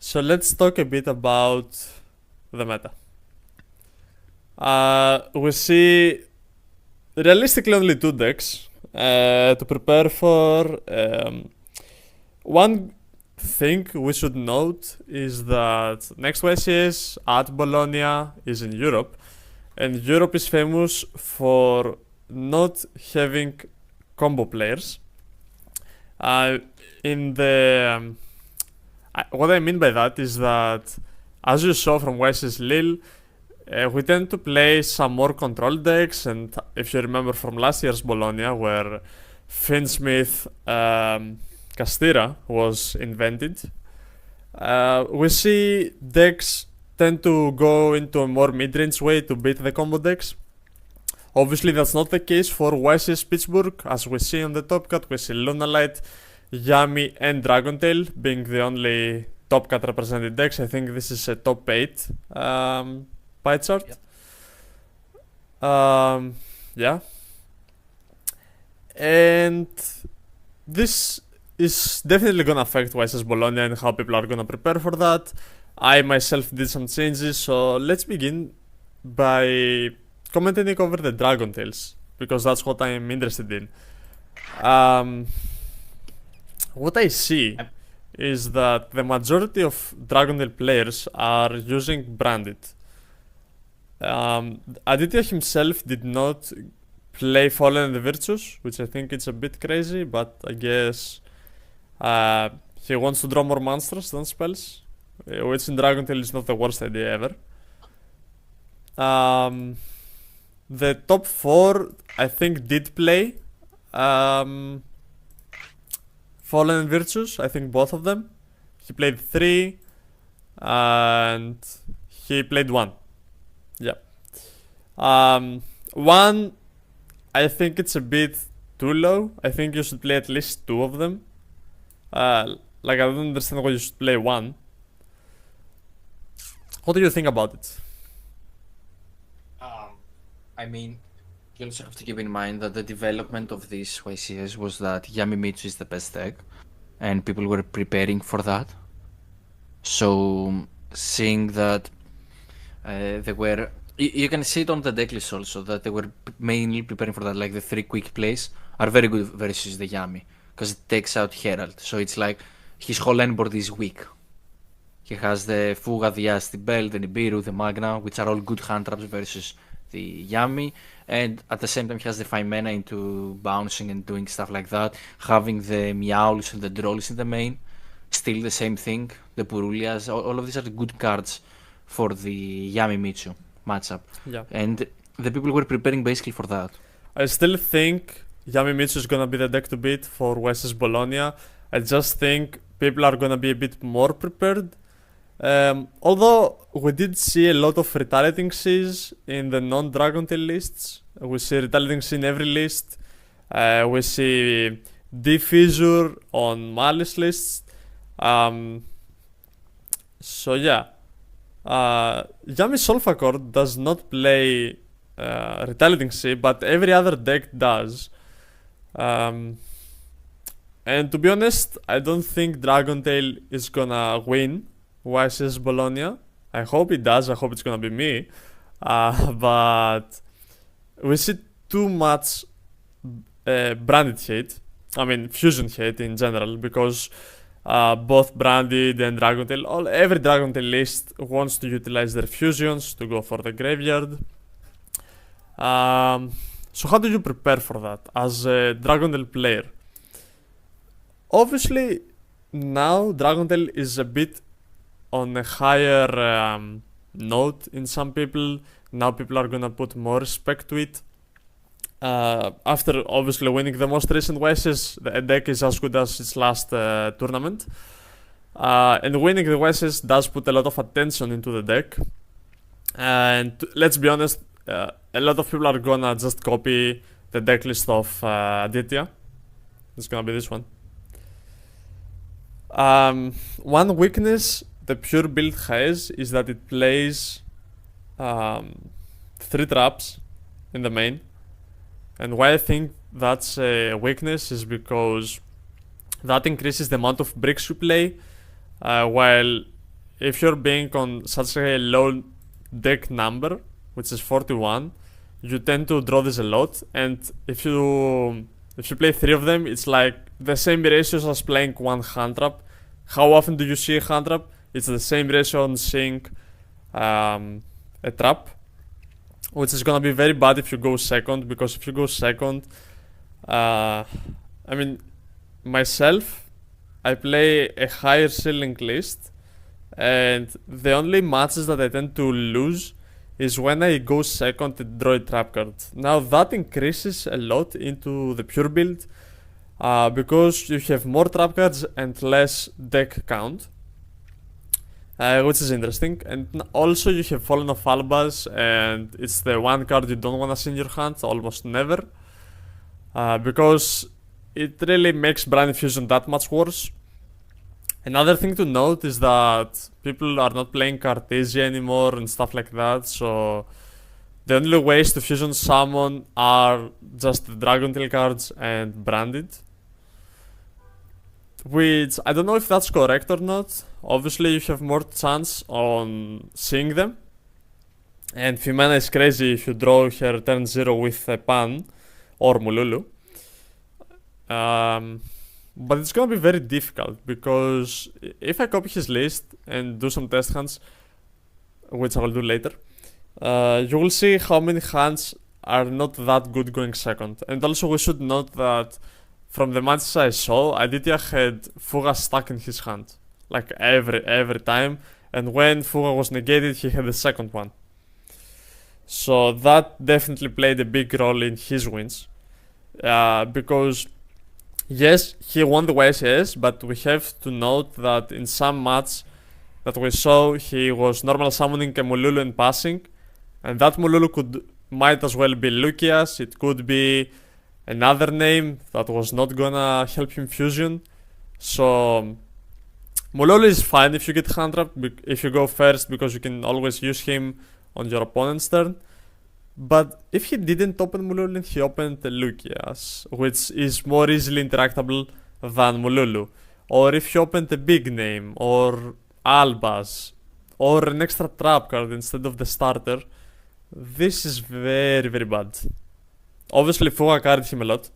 So let's talk a bit about the meta. We see realistically only two decks to prepare for. One thing we should note is that next YCS at Bologna is in Europe, and Europe is famous for not having combo players. In the What I mean by that is that, as you saw from YCS Lille, we tend to play some more control decks, and if you remember from last year's Bologna, where Finsmith Castira was invented, we see decks tend to go into a more mid-range way to beat the combo decks. Obviously, that's not the case for YCS Pittsburgh. As we see on the top cut, we see Lunalight, Yami, and Dracotail being the only top cut represented decks. I think this is a top 8 pie chart. Yeah. And this is definitely gonna affect YCS Bologna and how people are gonna prepare for that. I myself did some changes, so let's begin by commenting over the Dracotails, because that's what I'm interested in. What I see is that the majority of Dracotail players are using Branded. Aditya himself did not play Fallen and the Virtues, which I think it's a bit crazy, but I guess he wants to draw more monsters than spells, which in Dracotail is not the worst idea ever. The top 4, I think, did play Fallen and Virtues. I think both of them. He played 3 and he played 1. Yeah. 1, I think it's a bit too low. I think you should play at least 2 of them. Like, I don't understand why you should play 1. What do you think about it? I mean, you also have to keep in mind that the development of this YCS was that Yami Mitsu is the best deck, and people were preparing for that. So, seeing that they were... You can see it on the deck list also, that they were mainly preparing for that, like the 3 quick plays are very good versus the Yami, because it takes out Herald, so it's like his whole end board is weak. He has the Fuga, the Asti Bell, the Nibiru, the Magna, which are all good hand traps versus the Yami, and at the same time he has the 5 mana into bouncing and doing stuff like that, having the Meowls and the Drolls in the main, still the same thing, the Purulias, all of these are good cards for the Yami Mitsu matchup. Yeah. And the people were preparing basically for that. I still think Yami Mitsu is gonna be the deck to beat for YCS Bologna. I just think people are gonna be a bit more prepared. Although we did see a lot of retaliating Seas in the non-Dracotail lists. We see retaliating Sea in every list. We see Diffusor on Malice lists. So yeah. Yami Solfacor does not play retaliating Sea, but every other deck does. And to be honest, I don't think Dracotail is gonna win YCS Bologna. I hope it does. I hope it's gonna be me. But we see too much branded hate. I mean, fusion hate in general, because both Branded and Dracotail, every Dracotail list wants to utilize their fusions to go for the graveyard. So how do you prepare for that as a Dracotail player? Obviously, now Dracotail is a bit on a higher note in some people. Now people are gonna put more respect to it. After obviously winning the most recent YCS, the deck is as good as its last tournament. And winning the YCS does put a lot of attention into the deck. And let's be honest, a lot of people are gonna just copy the deck list of Aditya. It's gonna be this one. One weakness the pure build has is that it plays 3 traps in the main. And why I think that's a weakness is because that increases the amount of bricks you play, while if you're being on such a low deck number, which is 41, you tend to draw this a lot, and if you play 3 of them, it's like the same ratios as playing one hand trap. How often do you see a hand trap? It's the same ratio on seeing a trap, which is gonna be very bad if you go second, because if you go second, I mean, myself, I play a higher ceiling list, and the only matches that I tend to lose is when I go second and draw a trap card. Now that increases a lot into the pure build, because you have more trap cards and less deck count, which is interesting. And also you have Fallen of Albas, and it's the one card you don't want to see in your hand almost never, because it really makes Brand Infusion that much worse. Another thing to note is that people are not playing Cartesia anymore and stuff like that, so the only ways to fusion summon are just the Dracotail cards and Branded. Which, I don't know if that's correct or not. Obviously you have more chance on seeing them. And Fimena is crazy if you draw her turn 0 with a Pan or Mululu. But it's gonna be very difficult, because if I copy his list and do some test hands, which I will do later, you will see how many hands are not that good going second. And also we should note that from the matches I saw, Aditya had Fuga stuck in his hand, like every time, and when Fuga was negated, he had the second one. So that definitely played a big role in his wins, because yes, he won the YCS, but we have to note that in some match that we saw, he was normal summoning a Mululu and passing, and that Mululu might as well be Lucius, it could be another name that was not gonna help him fusion. So Mululu is fine if you get hand trap, if you go first, because you can always use him on your opponent's turn. But if he didn't open Mululu and he opened Lucius, which is more easily interactable than Mululu, or if he opened a big name, or Albas, or an extra trap card instead of the starter, this is very, very bad. Obviously Fuga carried him a lot,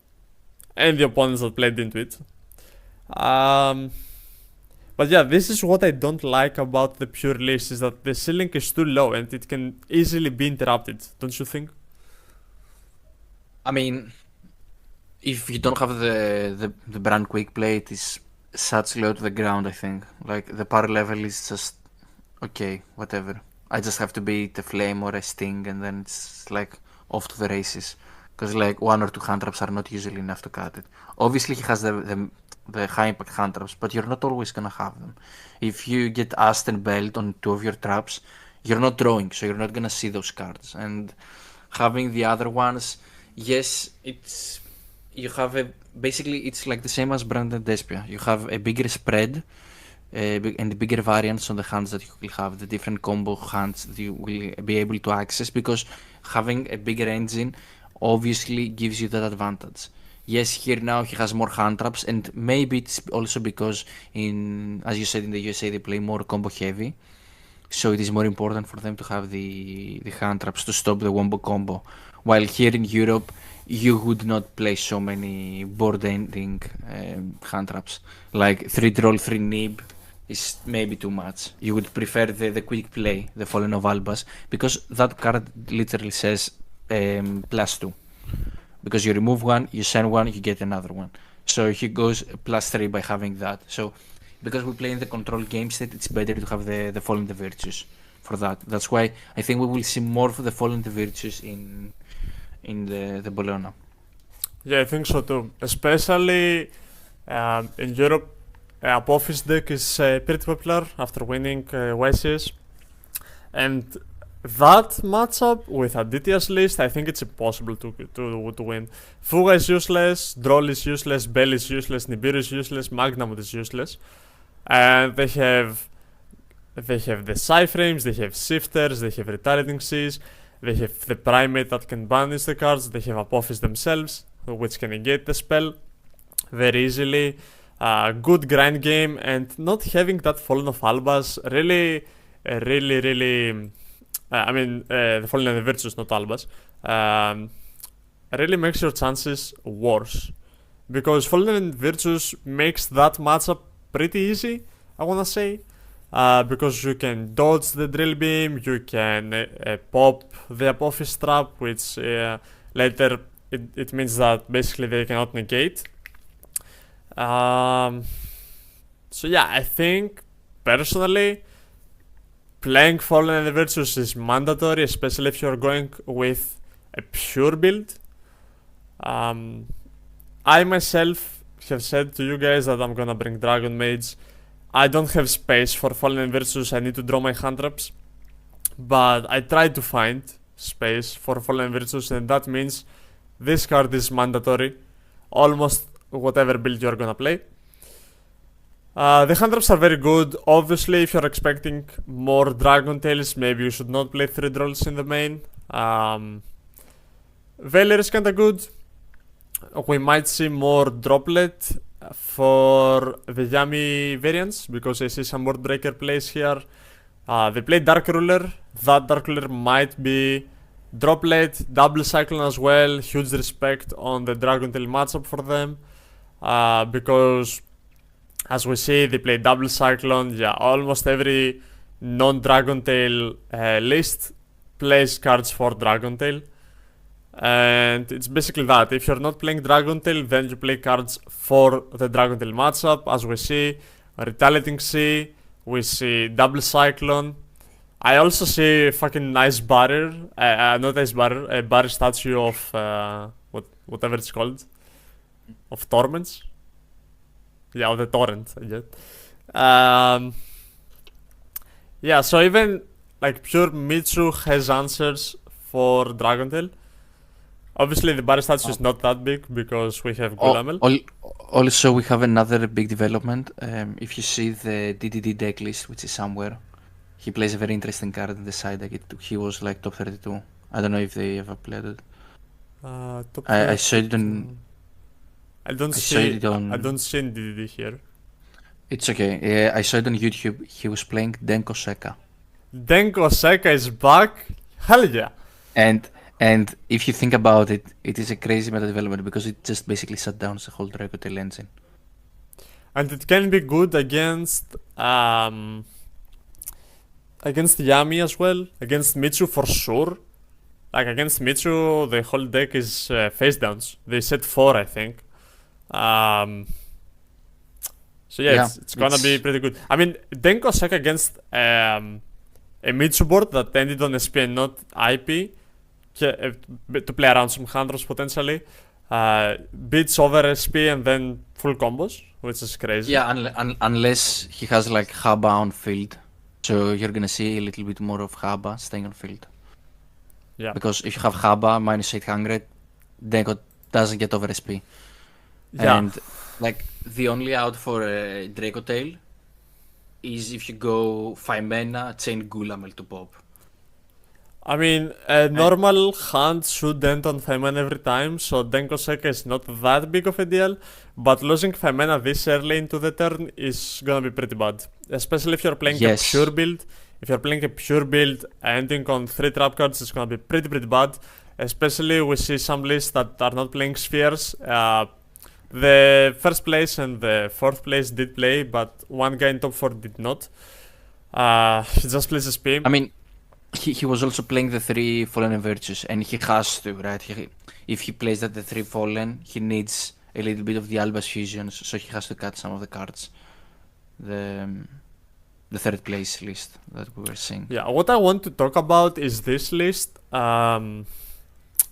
and the opponents that played into it. But yeah, this is what I don't like about the pure list, is that the ceiling is too low and it can easily be interrupted, don't you think? I mean, if you don't have the brand quick play, it is such low to the ground, I think. Like, the power level is just okay, whatever. I just have to beat a flame or a sting, and then it's like off to the races. Because like 1 or 2 hand traps are not usually enough to cut it. Obviously he has the high impact hand traps, but you're not always gonna have them. If you get Ast and Belt on 2 of your traps, you're not drawing, so you're not gonna see those cards. And having the other ones, yes, basically it's like the same as Branded Despia. You have a bigger spread and bigger variance on the hands that you will have, the different combo hands that you will be able to access, because having a bigger engine obviously gives you that advantage. Yes, here now he has more hand traps, and maybe it's also because as you said, in the USA they play more combo heavy, so it is more important for them to have the hand traps to stop the wombo combo. While here in Europe, you would not play so many board ending hand traps. Like 3 troll, 3 nib is maybe too much. You would prefer the quick play, the Fallen of Albas, because that card literally says +2. Because you remove one, you send one, you get another one. So he goes +3 by having that. So because we play in the control game state, it's better to have the Fallen the Virtues for that. That's why I think we will see more of the Fallen the Virtues in the Bologna. Yeah, I think so too. Especially in Europe, Apophis deck is pretty popular after winning YCS. And that matchup with Aditya's list, I think it's impossible to win. Fuga is useless, Droll is useless, Bell is useless, Nibiru is useless, Magnamut is useless. And they have the Psyframes, they have Shifters, they have Retaliating Seas, they have the Primate that can banish the cards, they have Apophis themselves, which can negate the spell very easily. good grind game, and not having that Fallen of Albas really. The Fallen and the Virtues, not Albas. Really makes your chances worse. Because Fallen and Virtues makes that matchup pretty easy, I wanna say. Because you can dodge the drill beam, you can pop the Apophis trap, which later it means that basically they cannot negate. So yeah, I think personally playing Fallen and the Virtues is mandatory, especially if you're going with a pure build. I myself have said to you guys that I'm gonna bring Dragon Mage. I don't have space for Fallen and Virtues, I need to draw my hand traps. But I tried to find space for Fallen and Virtues, and that means this card is mandatory. Almost whatever build you're gonna play. The hand traps are very good. Obviously, if you're expecting more Dracotails, maybe you should not play 3 drolls in the main. Veiler is kinda good. We might see more droplet for the Yami variants, because I see some Wordbreaker plays here. They play Dark Ruler. That Dark Ruler might be droplet, double cyclone as well. Huge respect on the Dracotail matchup for them. Because as we see, they play double cyclone. Yeah, almost every non-Dracotail list plays cards for Dracotail. And it's basically that. If you're not playing Dracotail, then you play cards for the Dracotail matchup. As we see, Retaliating Sea, we see double cyclone. I also see fucking nice barrier, not ice barrier, a barrier statue of whatever it's called, of torments. Yeah, of the torrent, I get. Yeah, so even like pure Mitsu has answers for Dracotail. Obviously, the barrier statue is not that big because we have Gulamel. Also, we have another big development. If you see the DDD deck list, which is somewhere, he plays a very interesting card in the side deck. He was like top 32. I don't know if they ever played it. I saw it on. I don't see any DDD here. It's okay. I saw it on YouTube. He was playing Denko Seka. Denko Seka is back. Hell yeah! And if you think about it, it is a crazy meta development because it just basically shut down the whole Dracotail engine. And it can be good against Yami as well, against Mitsu for sure. Like against Mitsu, the whole deck is face downs. They set 4, I think. So yeah, it's gonna be pretty good. I mean, Denko Seka against a Mitsu board that ended on SP and not IP, to play around some hand drops potentially, beats over SP and then full combos, which is crazy. Yeah, unless he has like Haba on field, so you're gonna see a little bit more of Haba staying on field. Yeah. Because if you have Haba minus 800, Denko doesn't get over SP. Yeah. And like the only out for Dracotail is if you go 5 mana, chain Gulamel to pop. I mean, a normal hand should end on 5 mana every time, so Denko Seka is not that big of a deal, but losing 5 mana this early into the turn is gonna be pretty bad. Especially if you're playing a pure build. If you're playing a pure build, ending on 3 trap cards is gonna be pretty bad. Especially we see some lists that are not playing spheres. The first place and the 4th place did play, but one guy in top 4 did not. He just plays SP. I mean, he was also playing the 3 Fallen and Virtues, and he has to, right? If he plays that the 3 Fallen, he needs a little bit of the Albas fusions, so he has to cut some of the cards. The 3rd place list that we were seeing. Yeah, what I want to talk about is this list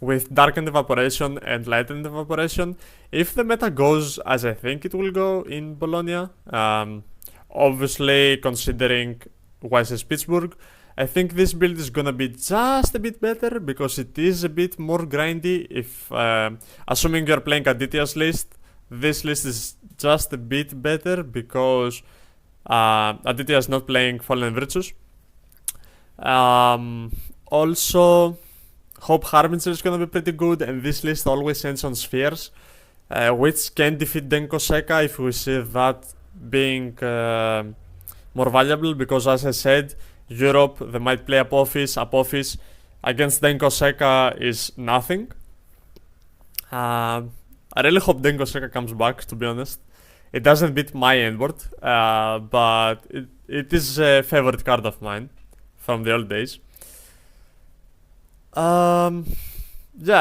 with Darkened Evaporation and Lightened Evaporation. If the meta goes as I think it will go in Bologna, obviously considering Ycs Pittsburgh, I think this build is gonna be just a bit better because it is a bit more grindy. If assuming you're playing Aditya's list, this list is just a bit better because Aditya is not playing Fallen Virtues. Also, Hope Harbinger is gonna be pretty good, and this list always ends on spheres. which can defeat Denko Seka if we see that being more valuable, because as I said, Europe, they might play Apophis against Denko Seka is nothing. I really hope Denko Seka comes back, to be honest. It doesn't beat my endboard, but it is a favorite card of mine from the old days. Yeah,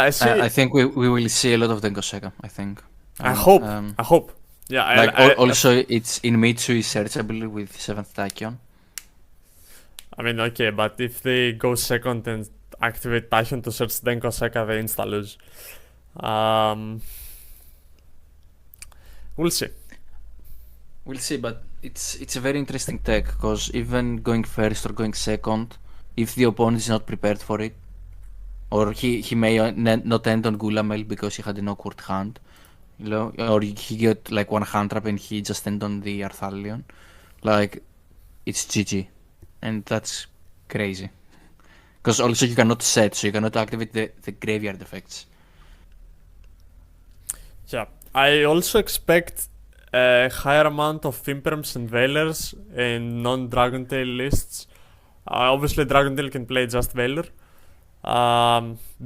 I see. I think we will see a lot of Denko Seka, I think. I hope. Yeah, like also it's in Mitsu is searchable with 7th Tachyon. I mean, okay, but if they go second and activate Tachyon to search Denko Seka, they insta lose. We'll see. We'll see, but it's a very interesting tech, because even going first or going second, if the opponent is not prepared for it, or he may not end on Gulamel because he had an awkward hand, you know, or he got like one hand trap and he just end on the Arthalion, like it's GG, and that's crazy. Because also you cannot set, so you cannot activate the graveyard effects. Yeah, I also expect a higher amount of Imperms and Veilers in non-Dragontail lists. Obviously, Dragontail can play just Veiler.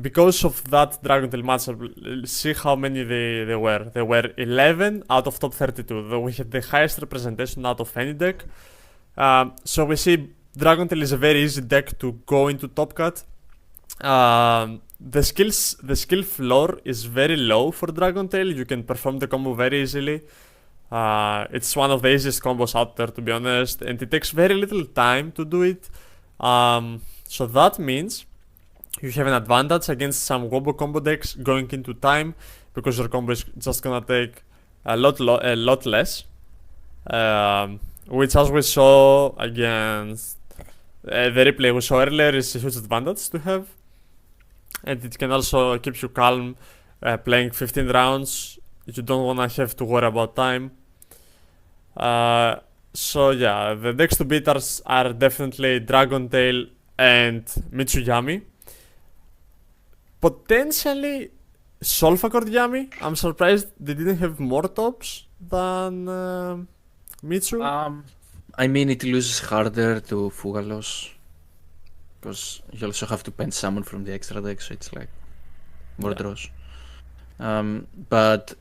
Because of that Dragontail matchup, see how many they were. They were 11 out of top 32. We had the highest representation out of any deck. So we see Dragontail is a very easy deck to go into top cut. The skill floor is very low for Dragontail. You can perform the combo very easily. It's one of the easiest combos out there, to be honest, and it takes very little time to do it. So that means you have an advantage against some wombo combo decks going into time, because your combo is just gonna take a lot less. Which, as we saw against the replay we saw earlier, is a huge advantage to have. And it can also keep you calm playing 15 rounds. You don't wanna have to worry about time. So yeah, the decks to beat are definitely Dragontail and Mitsuyami. Potentially Solfachord Yami. I'm surprised they didn't have more tops than Mitsu. I mean, it loses harder to Fugalos, because you also have to pen summon from the extra deck, so it's like more draws. But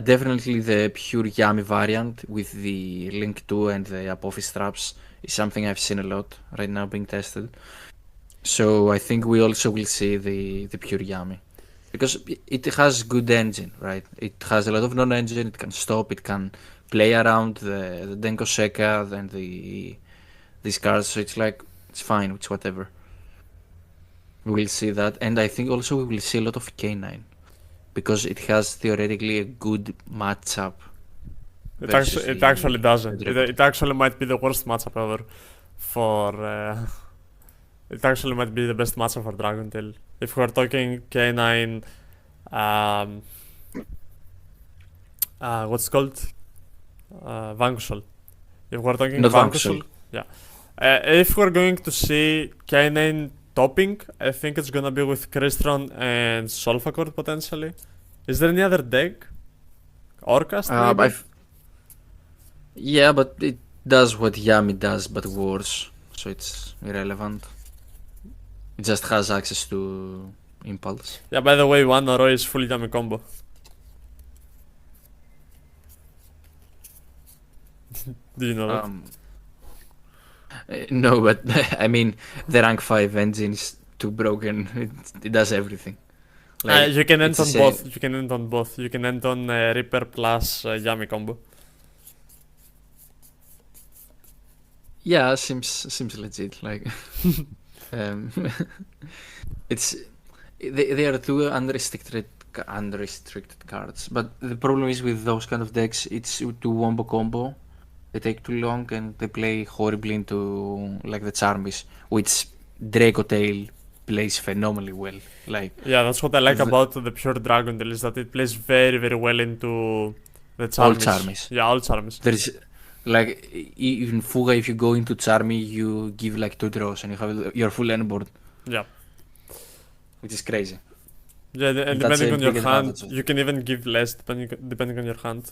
definitely the pure Yami variant with the Link 2 and the Apophis traps is something I've seen a lot right now being tested. So I think we also will see the pure Yami, because it has good engine, right? It has a lot of non-engine, it can stop, it can play around the Denko Seka and these cards, so it's like, it's fine, it's whatever. We will see that, and I think also we will see a lot of K9, because it has theoretically a good matchup. It actually doesn't. It actually might be the worst matchup ever for... it actually might be the best matchup for Dragontail. If we're talking K9... what's it called? Vanquishal. If we're talking Vanquishal, yeah. If we're going to see K9 topping, I think it's gonna be with Crystron and Solfachord potentially. Is there any other deck? Orcast maybe? Yeah, but it does what Yami does, but worse, so it's irrelevant. It just has access to Impulse. Yeah, by the way, one Oro is full Yami combo. Do you know that? No, but I mean, the rank 5 engine is too broken. It does everything. Like, you can end on both. You can end on both. You can end on Reaper plus Yami combo. Yeah, seems legit. Like, it's they are two unrestricted cards. But the problem is with those kind of decks, it's to wombo combo. They take too long and they play horribly into like the Charmis, which Dracotail plays phenomenally well. Like, yeah, that's what I like about the pure Dragontail, is that it plays very, very well into the Charmis. All Charmis. Yeah, all Charmis. There's like, even Fuga, if you go into Charmy, you give like 2 draws and you have your full end board. Yeah. Which is crazy. Yeah, and That's depending a on your big hand, advantage. you can even give less depending on your hand.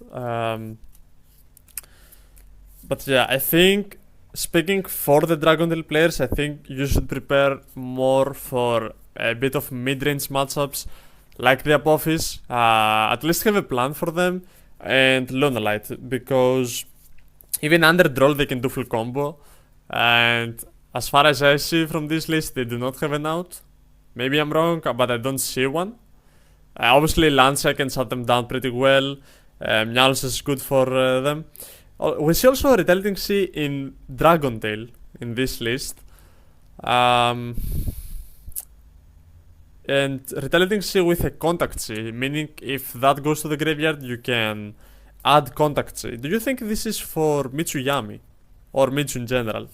But yeah, I think speaking for the Dragontail players, I think you should prepare more for a bit of mid-range matchups like the Apophis. At least have a plan for them and Lunalite because even under draw they can do full combo. And as far as I see from this list, they do not have an out. Maybe I'm wrong, but I don't see one. Obviously, Lancia can shut them down pretty well. Meowth is good for them. We see also Retaliating Sea in Dragontail in this list. Um, and Retaliating Sea with a Contact Sea, meaning if that goes to the graveyard, you can add Contact Sea. Do you think this is for Mitsuyami? Or Mitsu in general?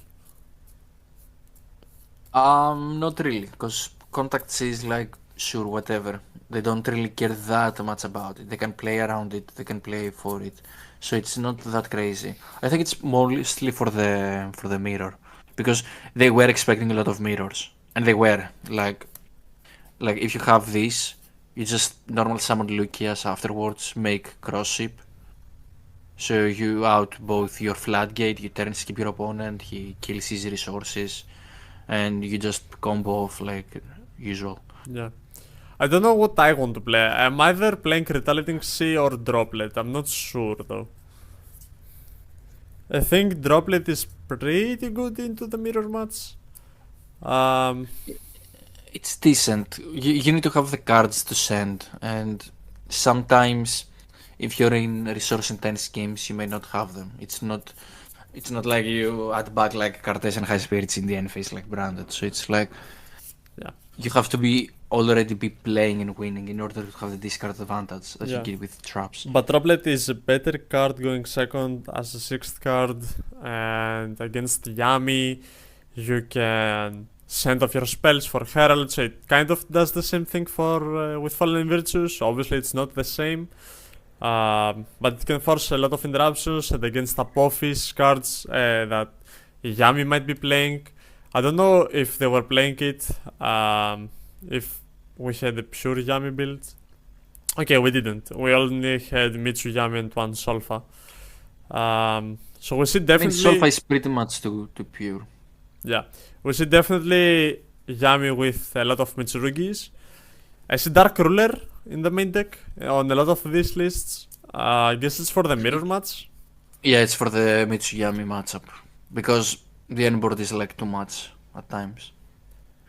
Not really, because Contact is like, sure, whatever. They don't really care that much about it. They can play around it, they can play for it. So it's not that crazy. I think it's mostly for the mirror. Because they were expecting a lot of mirrors. And they were. Like if you have this, you just normal summon Lucias afterwards, make cross ship. So you out both your Floodgate, you turn skip your opponent, he kills his resources, and you just combo off like usual. Yeah. I don't know what I want to play. I'm either playing Retaliating Sea or Droplet. I'm not sure though. I think Droplet is pretty good into the mirror match. Um, It's decent. You need to have the cards to send, and sometimes if you're in resource intense games, you may not have them. It's not like you add back like Cartesian High Spirits in the end phase like branded. So it's like yeah. you have to be already be playing and winning in order to have the discard advantage that you Yeah. get with traps. But Droplet is a better card going second as a sixth card, and against Yami, you can send off your spells for Herald, so it kind of does the same thing for with Fallen Virtues. Obviously, it's not the same, but it can force a lot of interruptions, and against Apophis cards that Yami might be playing. I don't know if they were playing it, if we had a pure Yami build. Okay, we didn't. We only had Mitsu Yami and one Solfa. So we see I mean, definitely. Solfa is pretty much too pure. Yeah, we see definitely Yami with a lot of Mitsurugis. I see Dark Ruler in the main deck on a lot of these lists. I guess it's for the mirror match. Yeah, it's for the Mitsuyami matchup because the end board is like too much at times.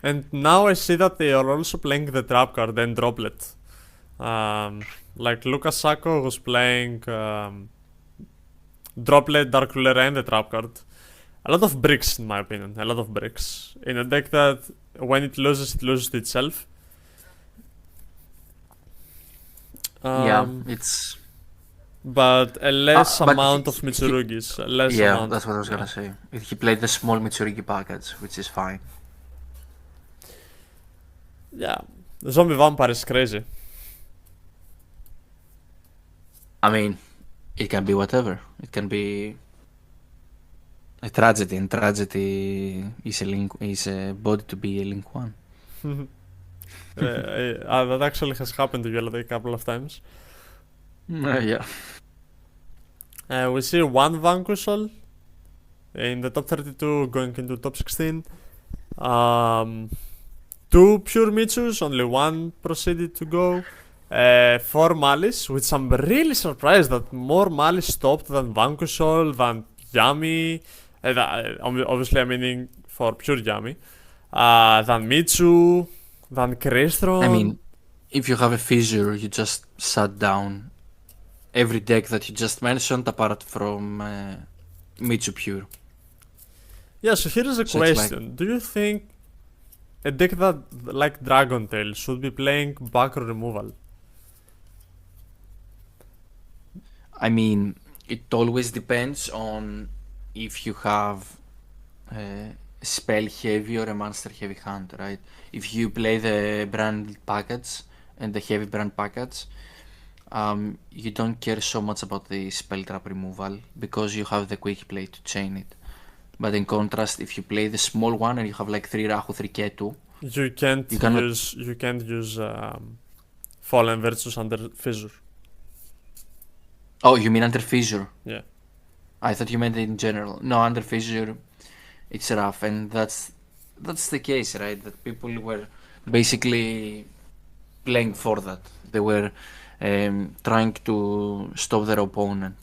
And now I see that they are also playing the trap card and Droplet. Like Lucas Sacco was playing Droplet, Dark Ruler, and the trap card. A lot of bricks, in my opinion. A lot of bricks. In a deck that, when it loses to itself. Yeah, it's But a less but amount of Mitsurugis. A less yeah, amount. that's what I was gonna say. He played the small Mitsurugi package, which is fine. Yeah. Zombie Vampire is crazy. I mean, it can be whatever. It can be a tragedy, and tragedy is a body to be a link one. That actually has happened to you a couple of times. Yeah. We see one Vanquishal in the top 32 going into top 16. Two pure Mitsus, only one proceeded to go. Four Malice, which I'm really surprised that more Malice stopped than Vanquishal, than Yami. Obviously, I'm meaning for pure Yami. Than Mitsu, than Crestron. I mean, if you have a fissure, you just shut down every deck that you just mentioned apart from Mitsu Pure. Yeah, so here is a So it's like- question. Do you think a deck that like Dragontail should be playing back removal? I mean, it always depends on if you have a spell heavy or a monster heavy hand, right? If you play the brand package and the heavy brand package, you don't care so much about the spell trap removal because you have the quick play to chain it. But in contrast, if you play the small one and you have like 3 Rahu, 3 Ketu, You can't You cannot- use Fallen versus Under Fissure. Oh, you mean under Fissure? Yeah. I thought you meant in general. No, under Fissure, it's rough, and that's the case, right? That people were basically playing for that. They were trying to stop their opponent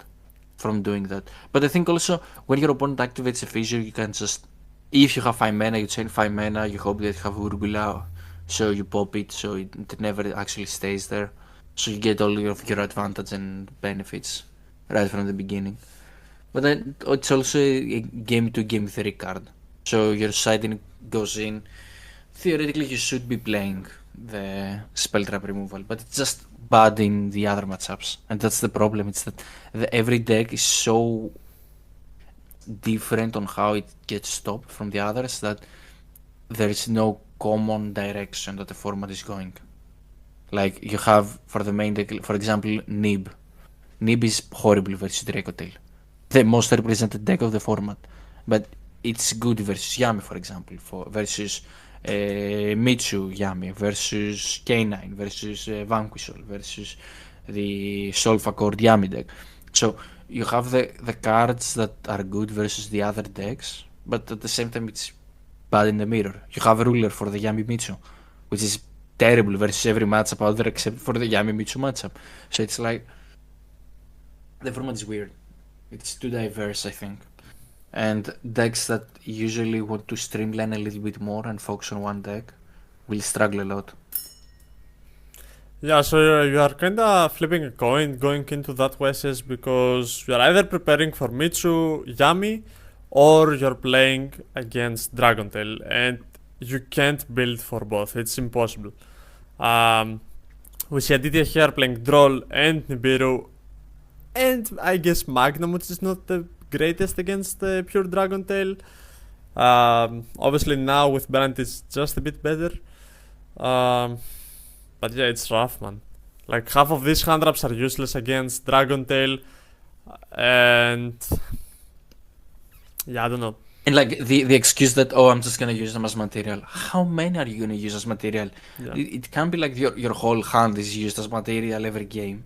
from doing that. But I think also when your opponent activates a fissure, you can just, if you have 5 mana, you chain 5 mana, you hope that you have Urgula, so you pop it, so it never actually stays there. So you get all of your advantage and benefits right from the beginning. But then it's also a game 2, game 3 card. So your siding goes in. Theoretically, you should be playing the spell trap removal, but it's just bad in the other matchups, and that's the problem. It's that every deck is so different on how it gets stopped from the others that there is no common direction that the format is going. Like you have for the main deck, for example, Nib. Nib is horrible versus Dracotail, the most represented deck of the format, but it's good versus Yami, for example, versus Mitsu Yami, versus K9, versus Vanquishal, versus the Solfa-Cord Yami deck. So you have the cards that are good versus the other decks, but at the same time it's bad in the mirror. You have a ruler for the Yami Mitsu, which is terrible versus every matchup out there except for the Yami Mitsu matchup. So it's like the format is weird. It's too diverse, I think. And decks that usually want to streamline a little bit more and focus on one deck will struggle a lot. Yeah, so you are kinda flipping a coin going into that Wesses because you are either preparing for Mitsu, Yami, or you're playing against Dracotail, and you can't build for both. It's impossible. We see Aditya here playing Droll and Nibiru, and I guess Magnum, which is not the greatest against the pure Dracotail. Obviously now with Brand it's just a bit better. But yeah, it's rough, man. Like half of these hand traps are useless against Dracotail, and yeah, I don't know. And like the excuse that, oh, I'm just gonna use them as material. How many are you gonna use as material? Yeah. It can't be like your whole hand is used as material every game.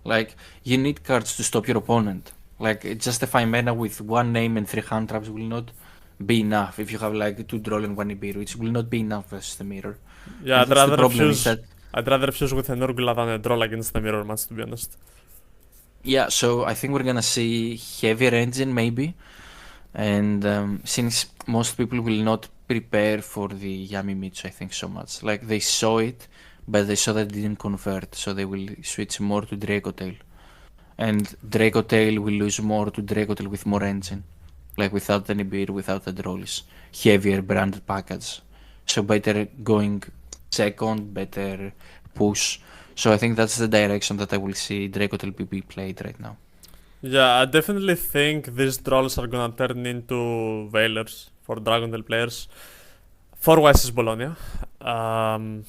Like you need cards to stop your opponent. Like just a 5 mana with 1 name and 3 hand traps will not be enough. If you have like 2 Droll and 1 Nibiru, it will not be enough versus the mirror. Yeah, And that's the problem is that I'd rather fuse with an Urgula than a Droll against the mirror match, to be honest. yeah, so I think we're gonna see heavier engine maybe, and since most people will not prepare for the Yami Mitsu, I think so much. Like they saw it, but they saw that it didn't convert, so they will switch more to Dracotail, and Dracotail will lose more to Dracotail with more engine, like without the Nibiru, without the Drolls, heavier branded package. So better going second, better push. So I think that's the direction that I will see Dracotail PP played right now. Yeah, I definitely think these Drolls are gonna turn into Veilers for Dracotail players for Ycs Bologna. I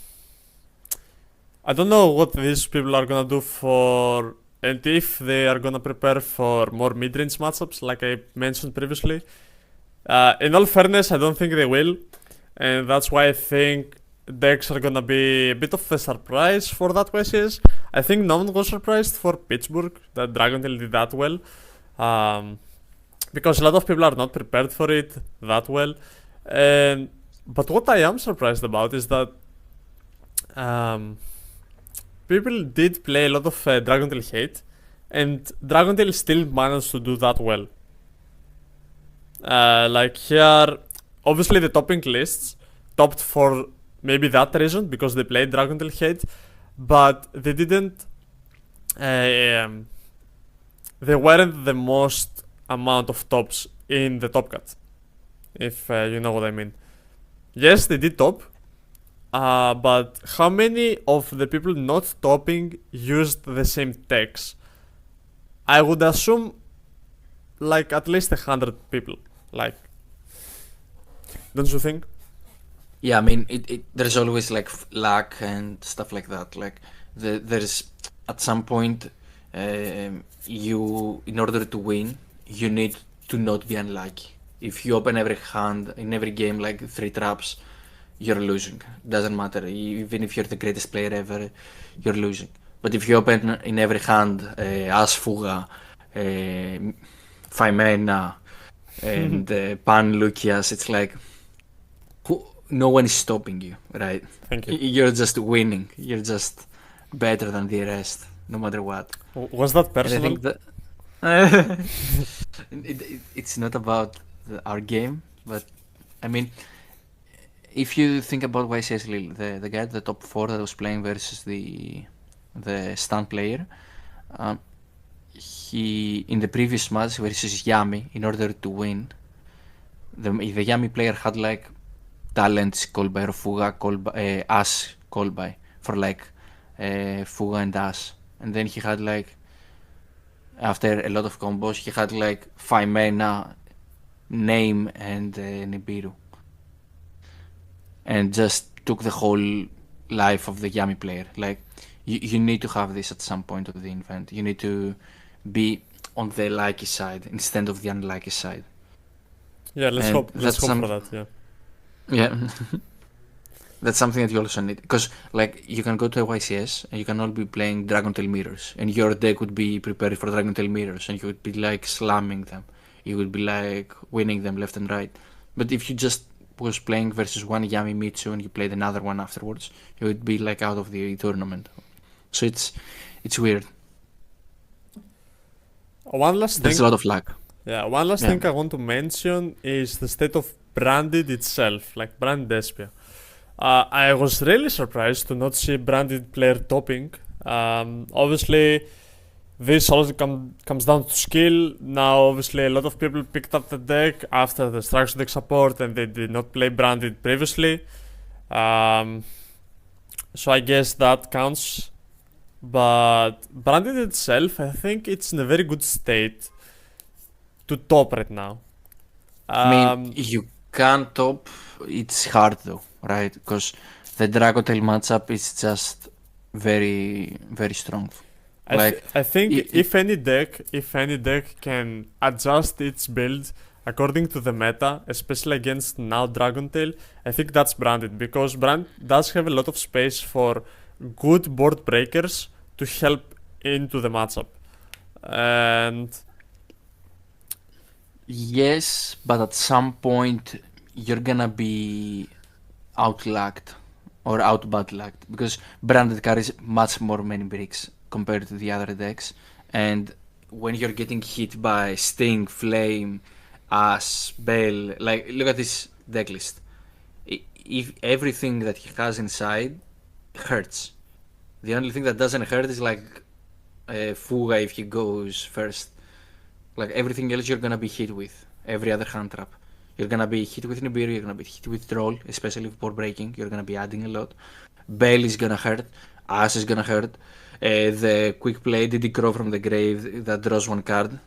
don't know what these people are gonna do for, and if they are gonna prepare for more mid-range matchups, like I mentioned previously. In all fairness, I don't think they will, and that's why I think decks are gonna be a bit of a surprise for that Wesses. I think no one was surprised for Pittsburgh that Dracotail did that well, because a lot of people are not prepared for it that well. But what I am surprised about is that people did play a lot of Dracotail hate, and Dracotail still managed to do that well. Like here, obviously the topping lists topped for maybe that reason because they played Dracotail hate, but they didn't. They weren't the most amount of tops in the top cut, if you know what I mean. Yes, they did top, but how many of the people not topping used the same techs? I would assume like at least 100 people. Like, don't you think? Yeah, I mean, there's always like luck and stuff like that. Like, there's at some point, you in order to win, you need to not be unlucky. If you open every hand in every game like 3 traps, you're losing. Doesn't matter. Even if you're the greatest player ever, you're losing. But if you open in every hand As Fuga, Faimena, and Pan Lucias, it's like no one is stopping you, right? Thank you. You're just winning. You're just better than the rest, no matter what. Was that And I personal? think that it's not about our game, but I mean, if you think about YCS Lille, the guy at the top 4 that was playing versus the stand player, he in the previous match versus Yami, in order to win, the Yami player had like talents called by Fuga, called by As called by for like Fuga and As, and then he had like after a lot of combos he had like Faimena, Name and Nibiru, and just took the whole life of the Yami player. Like you need to have this at some point of the event. You need to be on the lucky side instead of the unlucky side. Yeah, let's And hope for that. Yeah. Yeah. That's something that you also need, because like you can go to a YCS and you can all be playing Dracotail mirrors, and your deck would be prepared for Dracotail mirrors, and you would be like slamming them, you would be like winning them left and right. But if you just was playing versus one Yami Mitsu and you played another one afterwards, you would be like out of the tournament. So it's weird. One last thing. There's a lot of luck. Yeah, one last thing I want to mention is the state of Branded itself, like Branded Despia. I was really surprised to not see Branded player topping. Obviously, this also comes down to skill. Now, obviously, a lot of people picked up the deck after the structure deck support and they did not play Branded previously. So I guess that counts. But Branded itself, I think it's in a very good state to top right now. I mean, you can top. It's hard though, right? Because the Dracotail matchup is just very, very strong. I think if any deck can adjust its build according to the meta, especially against now Dracotail, I think that's Branded, because Brand does have a lot of space for good board breakers to help into the matchup. And yes, but at some point you're gonna be outlucked or outbadlucked, because Branded carries much more many bricks compared to the other decks, and when you're getting hit by Sting, Flame, As, Bell, like look at this deck list. If everything that he has inside hurts, the only thing that doesn't hurt is like Fuga if he goes first. Like everything else you're gonna be hit with. Every other hand trap. You're gonna be hit with Nibiru, you're gonna be hit with Troll, especially with board breaking. You're gonna be adding a lot. Bell is gonna hurt. As is gonna hurt. The quick play DD Crow from the grave that draws one card,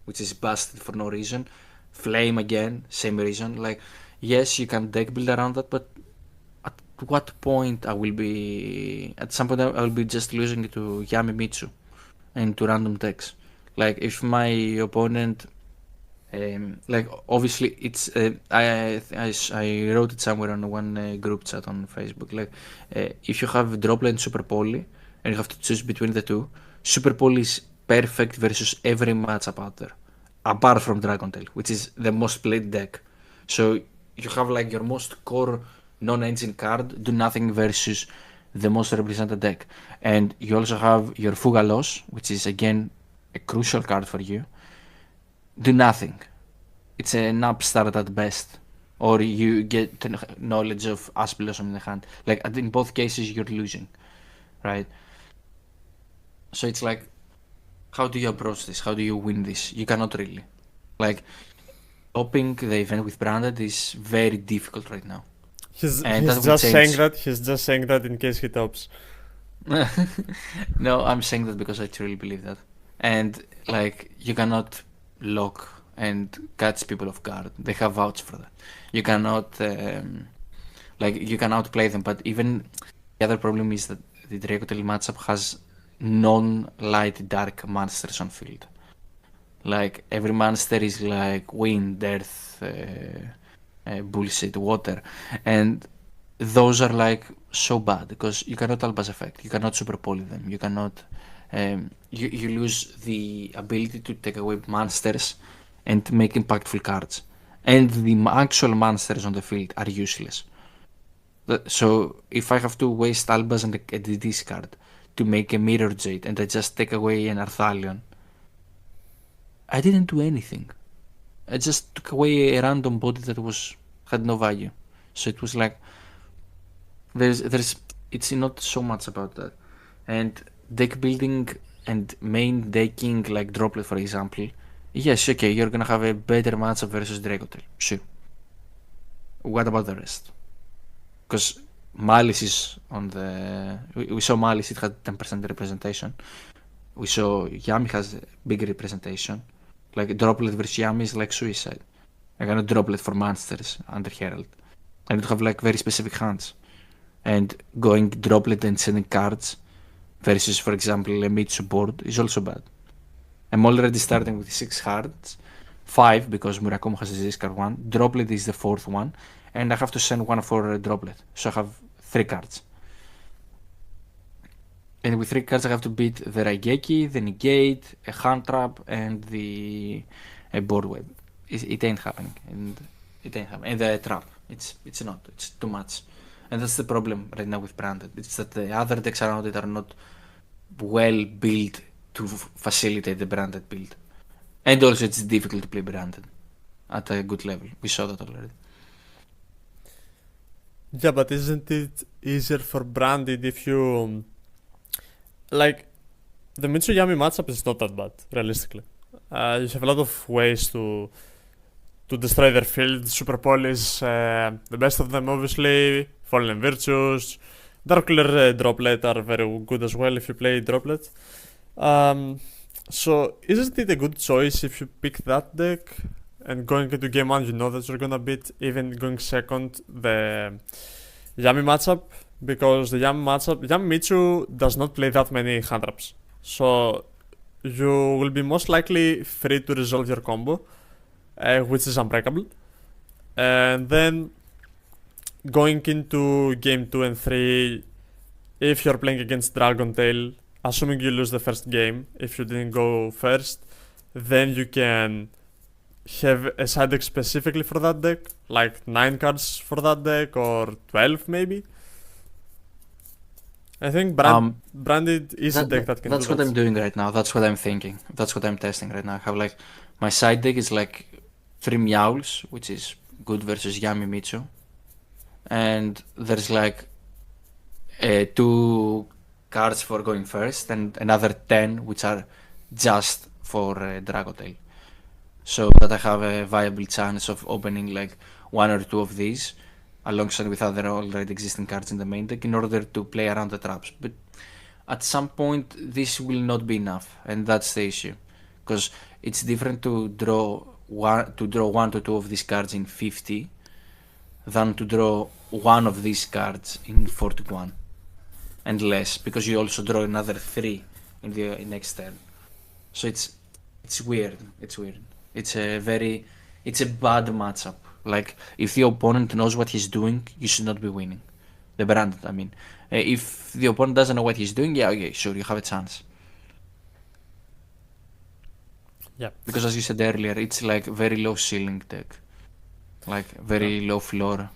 which is busted for no reason. Flame again, same reason. Like, yes, you can deck build around that, but at what point I will be... At some point I will be just losing to Yami Mitsu and to random decks. Like, if my opponent... like, obviously, it's... I wrote it somewhere on one group chat on Facebook. Like, if you have Droplet and Super Poly, and you have to choose between the two, Super Poly is perfect versus every matchup out there, apart from Dracotail, which is the most played deck. So you have like your most core non-engine card, do nothing, versus the most represented deck. And you also have your Fuga Loss, which is again a crucial card for you. Do nothing. It's an upstart at best. Or you get knowledge of As Blossom in the hand. Like in both cases you're losing, right? So it's like, how do you approach this? How do you win this? You cannot really. Like, topping the event with Branded is very difficult right now. He's just saying that in case he tops. No, I'm saying that because I truly believe that. And like, you cannot lock and catch people off guard. They have vouched for that. You cannot like, you can outplay them, but even the other problem is that the Dracotail matchup has non-light dark monsters on field. Like, every monster is like wind, earth, bullshit, water, and those are like so bad because you cannot Albaz effect, you cannot super poly them, you cannot. You lose the ability to take away monsters and make impactful cards, and the actual monsters on the field are useless. So if I have to waste Albaz and a discard to make a Mirror Jade and I just take away an Arthalion, I didn't do anything. I just took away a random body that had no value. So it was like there's it's not so much about that. And deck building and main decking like Droplet, for example, yes, okay, you're gonna have a better matchup versus Dracotail, sure. What about the rest? Because Malice is on the. We saw Malice, it had 10% representation. We saw Yami has big representation. Like Droplet versus Yami is like suicide. I cannot Droplet for monsters under Herald. I need to have like very specific hands. And going Droplet and sending cards versus, for example, a Mitsu board is also bad. I'm already starting with 6 cards, 5 because Murakumo has a discard 1, Droplet is the 4th one, and I have to send one for a Droplet, so I have 3 cards. And with 3 cards I have to beat the Raigeki, the Negate, a Hand Trap, and a Board Web. It ain't happening, and the Trap, it's not, it's too much. And that's the problem right now with Branded. It's that the other decks around it are not well built to facilitate the Branded build. And also it's difficult to play Branded at a good level. We saw that already. Yeah, but isn't it easier for Branded if you... Like, the Mitsu-Yami matchup is not that bad, realistically. You have a lot of ways to destroy their field. Super Poly is the best of them, obviously. Fallen Virtues, Darkler Droplet are very good as well if you play Droplet. So isn't it a good choice if you pick that deck and going into game 1 you know that you're gonna beat, even going second, the Yami matchup? Because the Yami matchup, Yami Mitsu does not play that many hand traps. So you will be most likely free to resolve your combo, which is unbreakable. And then going into game 2 and 3, if you're playing against Dracotail, assuming you lose the first game, if you didn't go first, then you can have a side deck specifically for that deck, like 9 cards for that deck, or 12 maybe. I think Branded is a deck that can do that. That's what I'm doing right now, that's what I'm thinking, that's what I'm testing right now. I have like, my side deck is like 3 Meowls, which is good versus Yami Mitsu. And there's like 2 cards for going first and another 10 which are just for Dracotail, so that I have a viable chance of opening like 1 or 2 of these alongside with other already existing cards in the main deck in order to play around the traps. But at some point this will not be enough, and that's the issue, because it's different to draw 1 to 2 of these cards in 50 than to draw 1 of these cards in 41 and less, because you also draw another 3 in the next turn. So it's weird. It's a bad matchup. Like, if the opponent knows what he's doing, you should not be winning. The Branded, I mean. If the opponent doesn't know what he's doing, yeah, okay, sure, you have a chance. Yeah. Because as you said earlier, it's like very low ceiling deck. Like very low floor.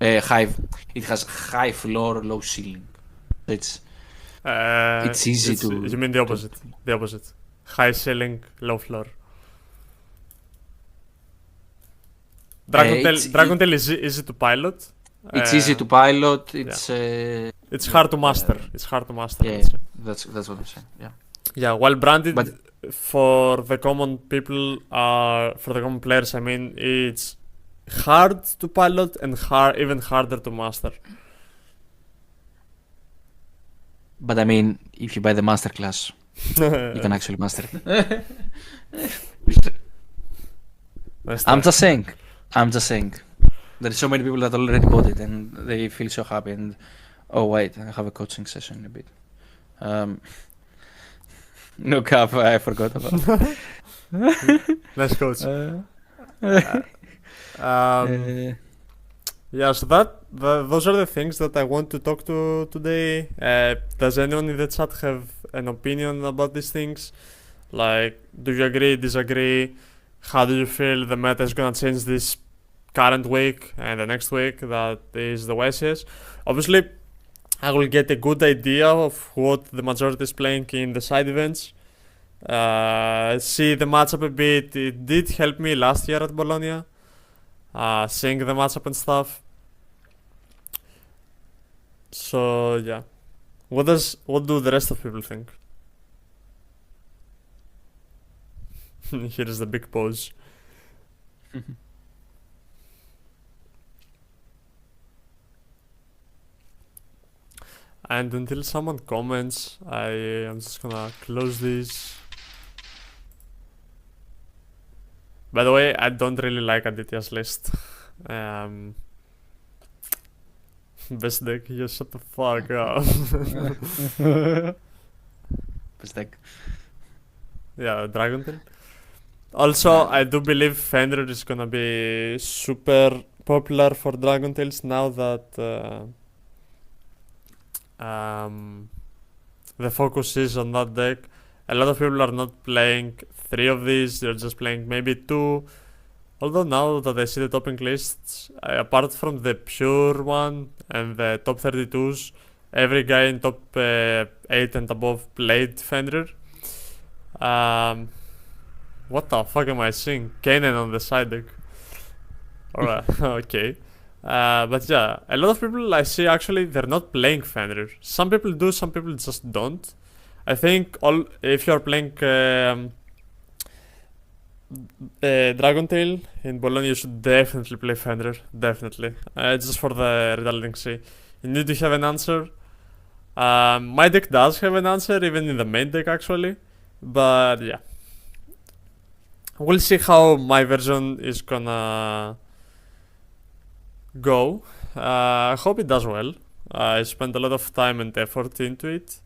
It has high floor, low ceiling. It's easy to. You mean the opposite? The opposite. High ceiling, low floor. Dracotail is easy to pilot. It's easy to pilot. It's hard to master. It's hard to master. Yeah, that's what I'm saying. Yeah. Yeah. While Branded, for the common people, for the common players, I mean, it's hard to pilot and even harder to master. But I mean, if you buy the master class, you can actually master it. I'm just saying. There's so many people that already bought it and they feel so happy. And oh wait, I have a coaching session in a bit. No cap, I forgot about. Let's coach. Yeah, so those are the things that I want to talk to today. Does anyone in the chat have an opinion about these things? Like, do you agree, disagree? How do you feel the meta is gonna change this current week and the next week that is the YCS? Obviously, I will get a good idea of what the majority is playing in the side events. See the matchup a bit. It did help me last year at Bologna, seeing the matchup and stuff. So yeah, what do the rest of people think? Here is the big pause. And until someone comments, I am just gonna close this. By the way, I don't really like Aditya's list. Best deck, you shut the fuck up. Best deck. Yeah, Dracotail. Also, I do believe Fenrir is gonna be super popular for Dracotails now that the focus is on that deck. A lot of people are not playing 3 of these, they're just playing maybe 2. Although now that I see the topping lists, apart from the pure one and the top 32s, every guy in top 8 and above played Fenrir. What the fuck am I seeing? Kanan on the side deck. Alright, okay. But yeah, a lot of people I see actually they're not playing Fenrir. Some people do, some people just don't. I think if you're playing Dracotail in Bologna, you should definitely play Fenrir. Definitely. Just for the redundancy. You need to have an answer. My deck does have an answer, even in the main deck actually. But yeah. We'll see how my version is gonna go. I hope it does well. I spent a lot of time and effort into it.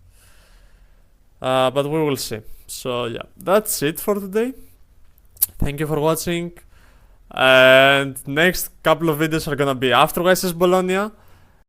But we will see. So yeah, that's it for today. Thank you for watching. And next couple of videos are gonna be after Ycs Bologna.